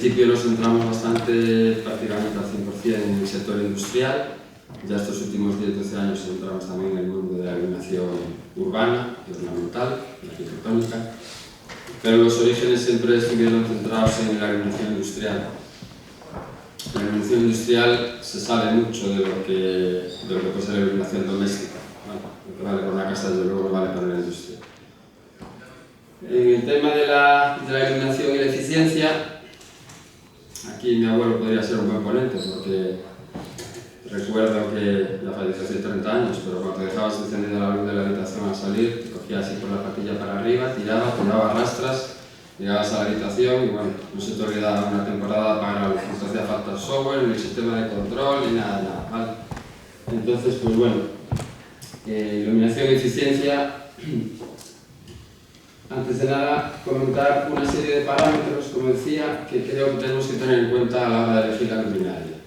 En principio nos centramos bastante, prácticamente al 100% en el sector industrial. Ya estos últimos 10-12 años nos centramos también en el mundo de la iluminación urbana y ornamental, la arquitectónica. Pero los orígenes siempre estuvieron centrados en la iluminación industrial. La iluminación industrial se sale mucho de lo que puede ser la iluminación doméstica. Lo que vale para una casa, desde luego, no vale para la industria. En el tema de la iluminación y la eficiencia, aquí mi abuelo podría ser un buen ponente, porque recuerdo que ya falleció hace 30 años, pero cuando dejabas encendida la luz de la habitación al salir, te cogías así por la patilla para arriba, tiraba rastras, llegabas a la habitación y bueno, no se te olvidaba una temporada apagar la luz, no te hacía falta el software, ni el sistema de control, ni nada, ¿vale? Entonces, pues bueno, iluminación y eficiencia. Antes de nada, comentar una serie de parámetros, como decía, que creo que tenemos que tener en cuenta a la hora de elegir la luminaria.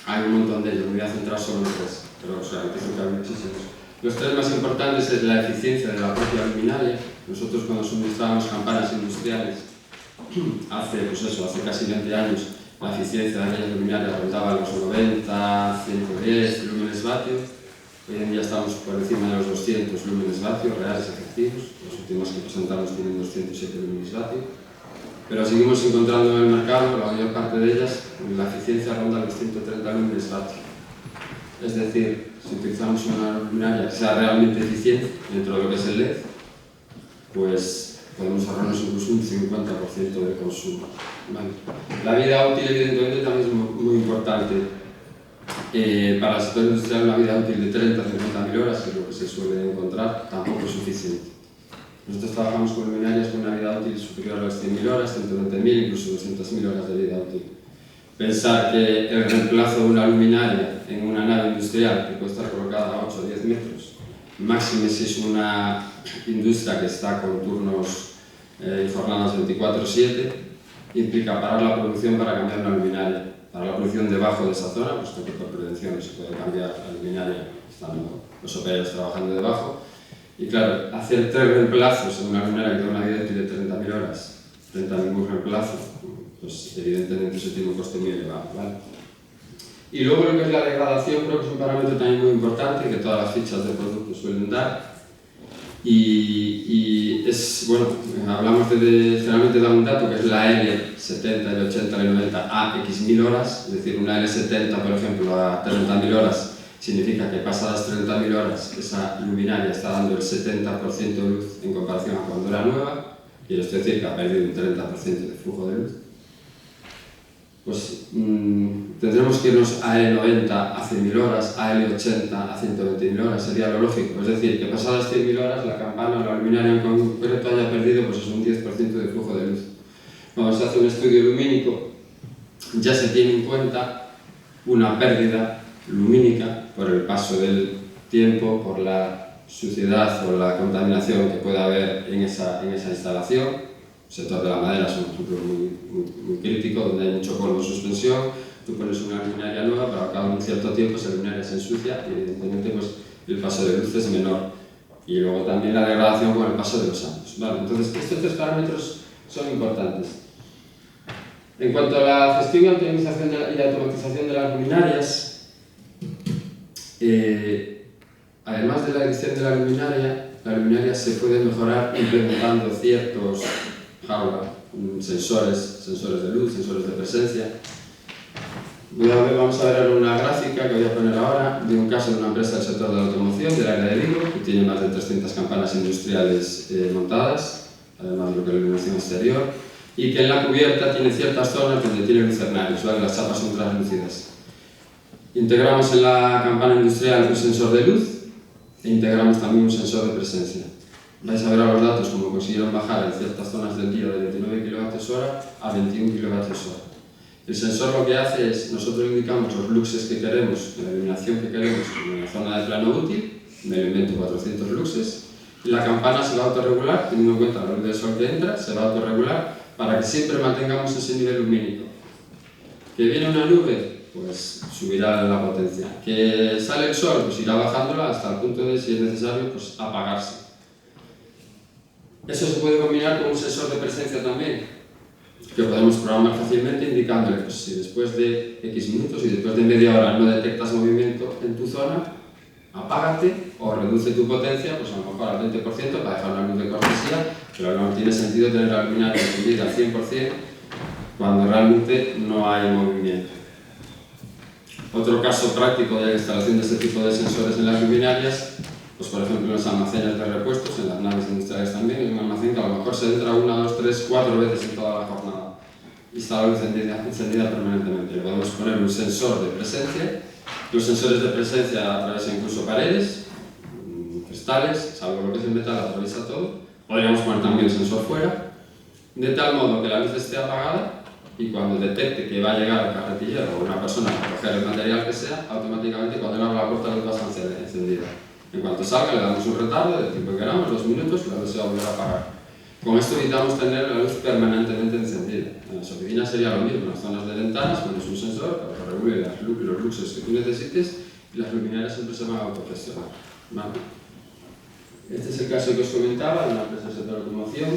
Hay un montón de ellos, me voy a centrar solo en tres, pero o sea, que hay muchísimos. Los tres más importantes es la eficiencia de la propia luminaria. Nosotros cuando suministrábamos campanas industriales, hace casi 20 años, la eficiencia de aquellas luminarias rondaba los 90, 110 lúmenes vatio. Hoy en día estamos por encima de los 200 lúmenes vatio reales efectivos. Los últimos que presentamos tienen 207 lúmenes vatio. Pero seguimos encontrando en el mercado, la mayor parte de ellas, la eficiencia ronda los 130 lúmenes vatio. Es decir, si utilizamos una luminaria que sea realmente eficiente dentro de lo que es el LED, pues podemos ahorrarnos incluso un 50% de consumo. ¿Vale? La vida útil, evidentemente, también es muy importante. Para el sector industrial, una vida útil de 30 a 50.000 horas, que es lo que se suele encontrar, tampoco es suficiente. Nosotros trabajamos con luminarias con una vida útil superior a las 100.000 horas, 120.000, incluso 200.000 horas de vida útil. Pensar que el reemplazo de una luminaria en una nave industrial que puede estar colocada a 8 o 10 metros, máximo si es una industria que está con turnos y jornadas 24/7, implica parar la producción para cambiar una luminaria. Para la producción debajo de esa zona, puesto que por prevención no se puede cambiar la luminaria, están los operarios trabajando debajo. Y claro, hacer 3 reemplazos en una luminaria que tiene una vida útil de 30.000 horas, 30.000 reemplazos, pues evidentemente eso tiene un coste muy elevado, ¿vale? Y luego lo que es la degradación, creo que es un parámetro también muy importante que todas las fichas de producto suelen dar. Y es, bueno, hablamos generalmente da un dato que es la L70, L80, L90 a X mil horas, es decir, una L70, por ejemplo, a 30.000 horas, significa que pasadas 30.000 horas esa luminaria está dando el 70% de luz en comparación a cuando era nueva, y esto es decir que ha perdido un 30% de flujo de luz. Pues tendremos que irnos a L90 a 100.000 horas, a L80 a 120.000 horas, sería lo lógico. Es decir, que pasadas 100.000 horas la campana o la luminaria en concreto haya perdido pues, un 10% de flujo de luz. Cuando se hace un estudio lumínico, ya se tiene en cuenta una pérdida lumínica por el paso del tiempo, por la suciedad o la contaminación que pueda haber en esa instalación. El sector de la madera es un ejemplo muy crítico, donde hay mucho polvo en suspensión. Tú pones una luminaria nueva, pero al cabo de un cierto tiempo esa luminaria se ensucia y evidentemente pues, el paso de luz es menor. Y luego también la degradación con el paso de los años. ¿Vale? Entonces, estos 3 parámetros son importantes. En cuanto a la gestión y optimización y automatización de las luminarias, además de la edición de la luminaria se puede mejorar implementando ciertos hardware, sensores de luz, sensores de presencia. Vamos a ver ahora una gráfica que voy a poner ahora de un caso de una empresa del sector de la automoción, del área de Vigo, que tiene más de 300 campanas industriales montadas, además de lo que es la iluminación exterior, y que en la cubierta tiene ciertas zonas donde tiene lucernarios, ¿vale? Las chapas son translúcidas. Integramos en la campana industrial un sensor de luz e integramos también un sensor de presencia. Vais a ver a los datos como consiguieron bajar en ciertas zonas del día de 29 kWh a 21 kWh. El sensor lo que hace es, nosotros indicamos los luxes que queremos, la iluminación que queremos en la zona de plano útil, me lo invento 400 luxes, y la campana se va a autorregular, teniendo en cuenta la luz del sol que entra, se va a autorregular para que siempre mantengamos ese nivel lumínico. ¿Que viene una nube? Pues subirá la potencia. ¿Que sale el sol? Pues irá bajándola hasta el punto de, si es necesario, pues apagarse. Eso se puede combinar con un sensor de presencia también. que podemos programar fácilmente indicándole pues, si después de X minutos y después de media hora no detectas movimiento en tu zona, apágate o reduce tu potencia pues a lo mejor al 20% para dejar una luz de cortesía, pero no tiene sentido tener la luminaria encendida al 100% cuando realmente no hay movimiento. Otro caso práctico de la instalación de este tipo de sensores en las luminarias, pues por ejemplo en los almacenes de repuestos, en las naves industriales también, es un almacén que a lo mejor se entra 1, 2, 3, 4 veces en toda la jornada y está la luz encendida permanentemente. Le podemos poner un sensor de presencia. Los sensores de presencia atraviesan incluso paredes, cristales, salvo lo que es el metal, atraviesa todo. Podríamos poner también el sensor fuera, de tal modo que la luz esté apagada y cuando detecte que va a llegar el carretillero o una persona a coger el material que sea, automáticamente cuando él abra la puerta la luz va a estar encendida. En cuanto salga le damos un retardo del tiempo que queramos, 2 minutos, y la luz se va a volver a apagar. Con esto evitamos tener la luz permanentemente encendida. En las oficinas sería lo mismo, en las zonas de ventanas pones un sensor para que regule los luxes que tú necesites y las luminarias siempre se van a autogestionar. ¿Vale? Este es el caso que os comentaba de una empresa del sector de automoción.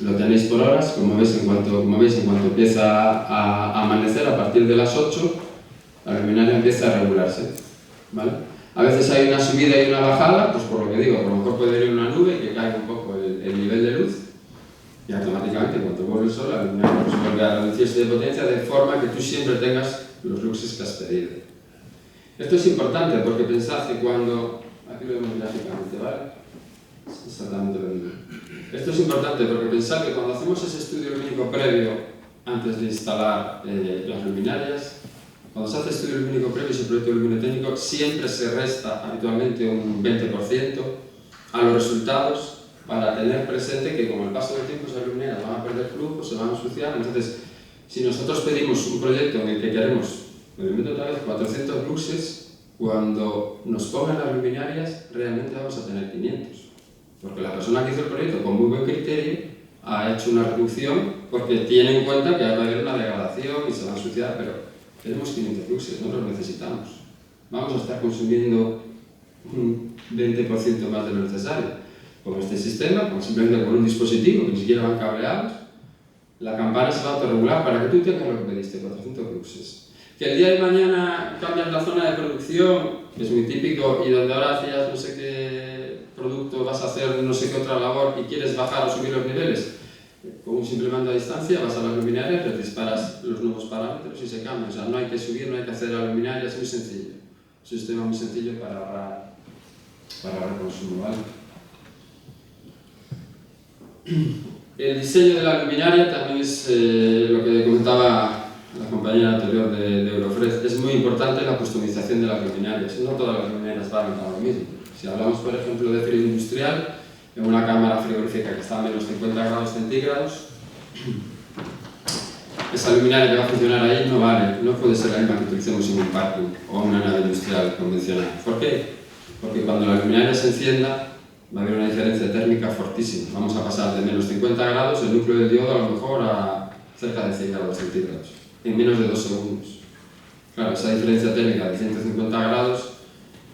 Lo tenéis por horas, como veis, en cuanto empieza a amanecer, a partir de las 8, la luminaria empieza a regularse. ¿Vale? A veces hay una subida y una bajada, pues por lo que digo, a lo mejor puede venir una nube que caiga un poco el nivel de luz y automáticamente cuando vuelve el sol la luminaria pues vuelve a reducirse de potencia de forma que tú siempre tengas los luxes que has pedido. Esto es importante porque pensad que cuando... Aquí lo vemos gráficamente, ¿vale? Es exactamente lo mismo. Esto es importante porque pensad que cuando hacemos ese estudio lumínico previo antes de instalar las luminarias, cuando se hace estudio lumínico previo, ese proyecto luminotécnico, siempre se resta habitualmente un 20% a los resultados para tener presente que con el paso del tiempo esas luminarias van a perder flujo, se van a ensuciar. Entonces, si nosotros pedimos un proyecto en el que queremos, me invento otra vez, 400 luxes, cuando nos pongan las luminarias realmente vamos a tener 500. Porque la persona que hizo el proyecto con muy buen criterio ha hecho una reducción porque tiene en cuenta que va a haber una degradación y se va a ensuciar, pero tenemos 500 luxes, no los necesitamos. Vamos a estar consumiendo un 20% más de lo necesario. Con este sistema, simplemente con un dispositivo que ni siquiera van cableados, la campana se va a autorregular para que tú tengas lo que pediste, 400 luxes. Que el día de mañana cambias la zona de producción, que es muy típico, y donde ahora hacías no sé qué producto, vas a hacer no sé qué otra labor y quieres bajar o subir los niveles, con un simple mando a distancia vas a las luminarias, les disparas los nuevos parámetros y se cambian. O sea, no hay que subir, no hay que hacer la luminaria, es muy sencillo. Es un sistema muy sencillo para ahorrar consumo, ¿vale? El diseño de la luminaria también es lo que comentaba la compañera anterior de Eurofred. Es muy importante la customización de las luminarias. No todas las luminarias valen para lo mismo. Si hablamos, por ejemplo, de frío industrial, en una cámara frigorífica que está a menos 50 grados centígrados, esa luminaria que va a funcionar ahí no vale, no puede ser la misma que utilicemos en un parking o en una nave industrial convencional. ¿Por qué? Porque cuando la luminaria se encienda va a haber una diferencia térmica fortísima. Vamos a pasar de menos 50 grados el núcleo del diodo a lo mejor a cerca de 100 grados centígrados en menos de 2 segundos. Claro, esa diferencia térmica de 150 grados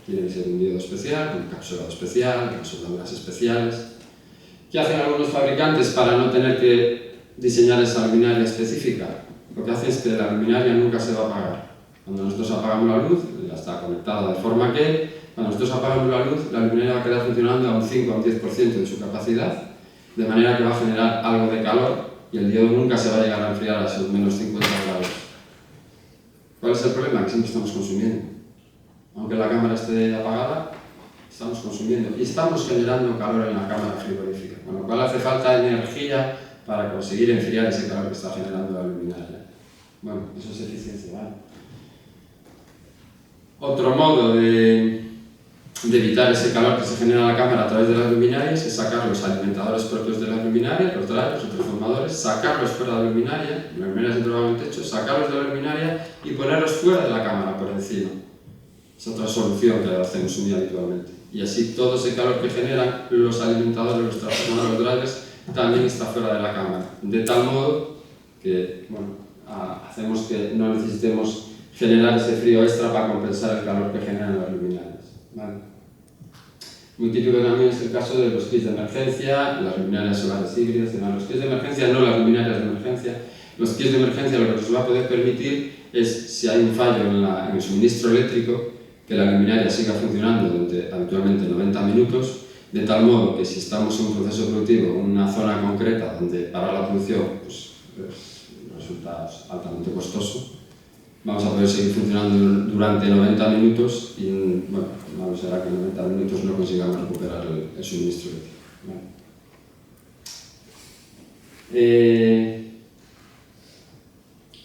tiene que ser un diodo especial, un encapsulado especial, con soldaduras especiales. ¿Qué hacen algunos fabricantes para no tener que diseñar esa luminaria específica? Lo que hacen es que la luminaria nunca se va a apagar. Cuando nosotros apagamos la luz, ya está conectada de forma que cuando nosotros apagamos la luz, la luminaria va a quedar funcionando a un 5 o un 10% de su capacidad, de manera que va a generar algo de calor y el diodo nunca se va a llegar a enfriar a esos menos 50 grados. ¿Cuál es el problema? Que siempre estamos consumiendo. Aunque la cámara esté apagada, estamos consumiendo y estamos generando calor en la cámara frigorífica, con lo cual hace falta energía para conseguir enfriar ese calor que está generando la luminaria. Bueno, eso es eficiencia, ¿vale? Otro modo de evitar ese calor que se genera en la cámara a través de las luminarias es sacar los alimentadores propios de las luminarias, los drivers, los transformadores, sacarlos fuera de la luminaria, las luminarias dentro del techo, sacarlos de la luminaria y ponerlos fuera de la cámara, por encima. Es otra solución que hacemos muy habitualmente. Y así todo ese calor que generan los alimentadores, los transformadores, los drivers, también está fuera de la cámara. De tal modo que hacemos que no necesitemos generar ese frío extra para compensar el calor que generan las luminarias. ¿Vale? Muy típico también es el caso de los kits de emergencia, las luminarias solares híbridas, los kits de emergencia, no las luminarias de emergencia. Los kits de emergencia lo que nos va a poder permitir es, si hay un fallo en el suministro eléctrico, que la luminaria siga funcionando durante habitualmente 90 minutos, de tal modo que si estamos en un proceso productivo, en una zona concreta donde parar la producción pues resulta altamente costoso, vamos a poder seguir funcionando durante 90 minutos y, bueno, malo será que en 90 minutos no consigamos recuperar el suministro eléctrico. ¿Vale?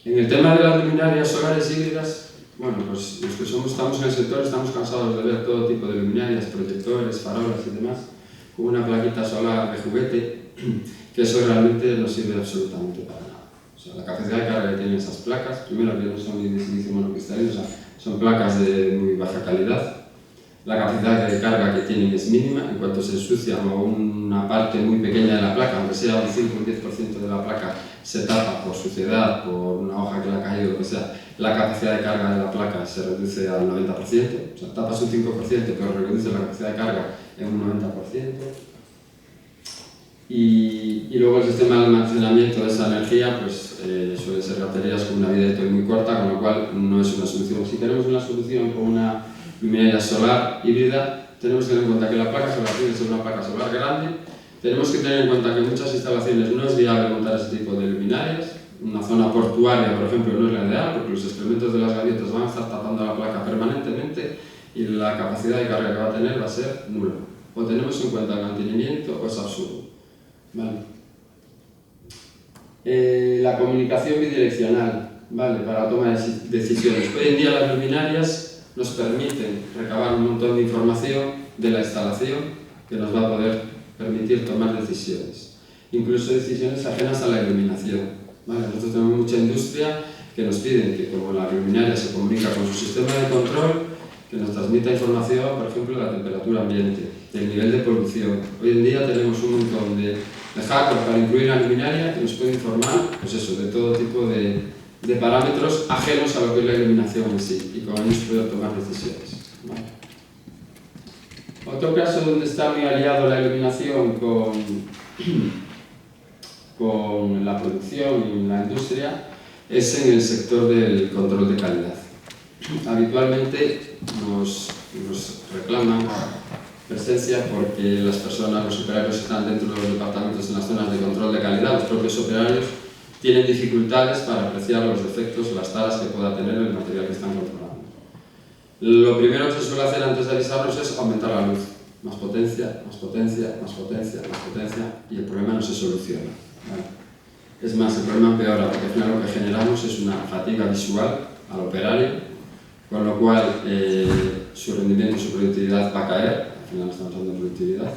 En el tema de las luminarias solares híbridas, bueno, pues los que estamos en el sector estamos cansados de ver todo tipo de luminarias, proyectores, farolas y demás, con una plaquita solar de juguete, que eso realmente no sirve absolutamente para nada. O sea, la capacidad de carga que tienen esas placas, primero que no son ni de silicio monocristalino, o sea, son placas de muy baja calidad. La capacidad de carga que tienen es mínima, en cuanto se ensucia o una parte muy pequeña de la placa, aunque sea un 5 o un 10% de la placa, se tapa por suciedad, por una hoja que le ha caído, lo que sea, la capacidad de carga de la placa se reduce al 90%, o sea, tapas un 5%, pero reduce la capacidad de carga en un 90%. Y luego el sistema de almacenamiento de esa energía pues, suele ser baterías con una vida útil muy corta, con lo cual no es una solución. Si tenemos una solución con una luminaria solar híbrida, tenemos que tener en cuenta que la placa solar tiene que ser una placa solar grande. Tenemos que tener en cuenta que en muchas instalaciones no es viable montar ese tipo de luminarias. Una zona portuaria, por ejemplo, no es la ideal porque los excrementos de las gaviotas van a estar tapando la placa permanentemente y la capacidad de carga que va a tener va a ser nula. O tenemos en cuenta el mantenimiento o es absurdo. Vale. La comunicación bidireccional, ¿vale? Para la toma de decisiones. Hoy en día las luminarias nos permiten recabar un montón de información de la instalación que nos va a poder permitir tomar decisiones, incluso decisiones ajenas a la iluminación. ¿Vale? Nosotros tenemos mucha industria que nos piden que, como la luminaria se comunica con su sistema de control, que nos transmita información, por ejemplo, de la temperatura ambiente, del nivel de polución. Hoy en día tenemos un montón de hardware para incluir la luminaria que nos puede informar, pues eso, de todo tipo de parámetros ajenos a lo que es la iluminación en sí, y con ellos poder tomar decisiones. ¿Vale? Otro caso donde está muy aliado la iluminación con la producción y la industria es en el sector del control de calidad. Habitualmente nos reclaman presencia porque las personas, los operarios están dentro de los departamentos en las zonas de control de calidad, los propios operarios tienen dificultades para apreciar los defectos o las taras que pueda tener el material que están controlando. Lo primero que se suele hacer antes de avisarnos es aumentar la luz. Más potencia, más potencia, más potencia, más potencia, y el problema no se soluciona. ¿Vale? Es más, el problema empeora porque al final lo que generamos es una fatiga visual al operario, con lo cual su rendimiento y su productividad va a caer. Al final estamos hablando de productividad.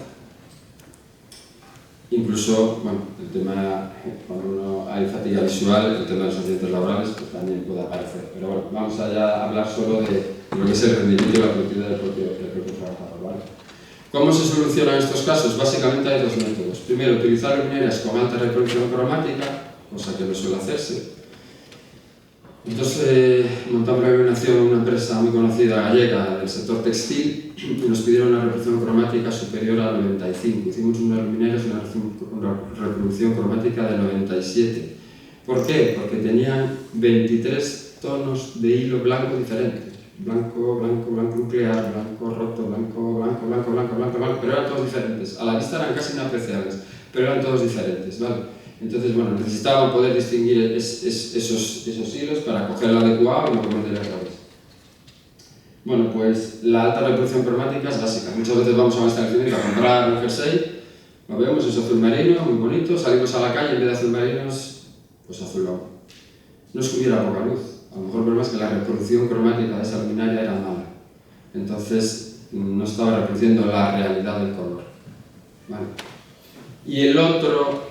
Incluso, bueno, el tema, cuando hay fatiga visual, el tema de los accidentes laborales pues también puede aparecer. Pero bueno, vamos a hablar solo de lo que es el rendimiento y la productividad del propio trabajador. ¿Vale? ¿Cómo se solucionan estos casos? Básicamente hay dos métodos. Primero, utilizar luminarias con alta reproducción cromática, cosa que no suele hacerse. Entonces montamos la iluminación en una empresa muy conocida gallega del sector textil y nos pidieron una reproducción cromática superior a 95. Hicimos unas luminarias una reproducción cromática de 97. ¿Por qué? Porque tenían 23 tonos de hilo blanco diferentes. Blanco, blanco, blanco nuclear, blanco roto, blanco, blanco, blanco, blanco, blanco, blanco, pero eran todos diferentes. A la vista eran casi inapreciables, pero eran todos diferentes, ¿vale? Entonces, bueno, necesitaban poder distinguir esos hilos para coger el adecuado y no cometer errores. Bueno, pues la alta reproducción cromática es básica. Muchas veces vamos a una instalación a comprar un jersey, lo vemos, es azul marino, muy bonito, salimos a la calle, en vez de azul marino es pues azulado. No es que hubiera poca luz, a lo mejor el problema es que la reproducción cromática de esa luminaria era mala. Entonces, no estaba reproduciendo la realidad del color. ¿Vale? Y el otro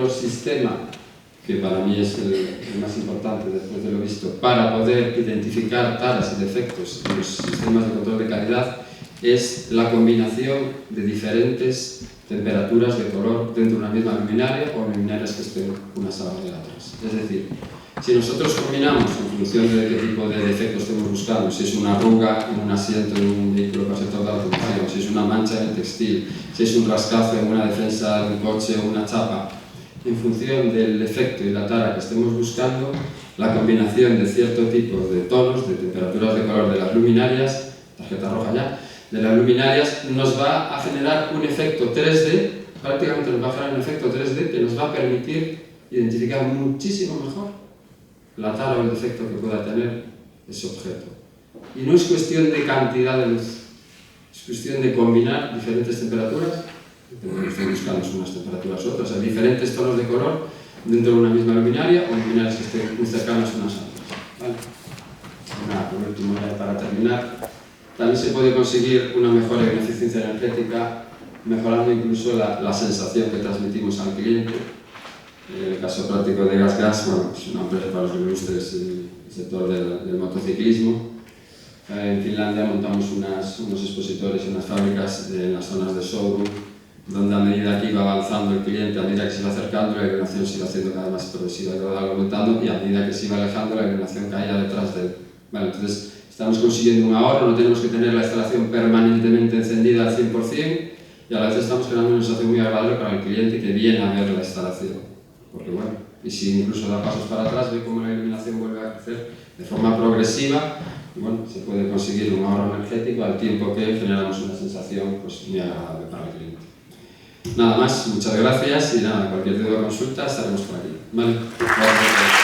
sistema, que para mí es el más importante después de lo visto, para poder identificar taras y defectos en los sistemas de control de calidad, es la combinación de diferentes temperaturas de color dentro de una misma luminaria o luminarias que estén unas al lado de otras. Es decir, si nosotros combinamos en función de qué tipo de defecto estemos buscando, si es una arruga en un asiento de un vehículo para sector de automoción, si es una mancha en el textil, si es un rascazo en una defensa de un coche o una chapa, en función del efecto y la tara que estemos buscando, la combinación de cierto tipo de tonos, de temperaturas de color de las luminarias, tarjeta roja ya, de las luminarias, nos va a generar un efecto 3D, prácticamente nos va a generar un efecto 3D que nos va a permitir identificar muchísimo mejor la tara o el defecto que pueda tener ese objeto. Y no es cuestión de cantidad de luz, es cuestión de combinar diferentes temperaturas, lo que estoy buscando son unas temperaturas u otras, hay diferentes tonos de color dentro de una misma luminaria o luminarias que estén muy cercanas unas a otras. ¿Vale? Nada, por último, ya para terminar, también se puede conseguir una mejora en eficiencia energética mejorando incluso la sensación que transmitimos al cliente. En el caso práctico de GasGas, bueno, es una empresa para los que ilustres el sector del motociclismo. En Finlandia montamos unos expositores y unas fábricas en las zonas de showroom, donde a medida que iba avanzando el cliente, a medida que se iba acercando, la iluminación se iba haciendo cada vez más progresiva, iba aumentando, y a medida que se iba alejando, la iluminación caía detrás de él. Vale, entonces, estamos consiguiendo un ahorro, no tenemos que tener la instalación permanentemente encendida al 100%, y a la vez estamos creando una sensación muy agradable para el cliente que viene a ver la instalación. Porque bueno, y si incluso da pasos para atrás, ve cómo la iluminación vuelve a crecer de forma progresiva, y bueno, se puede conseguir un ahorro energético al tiempo que generamos una sensación pues, muy agradable para el cliente. Nada más, muchas gracias y nada, cualquier duda o consulta estaremos por aquí. ¿Vale? Gracias.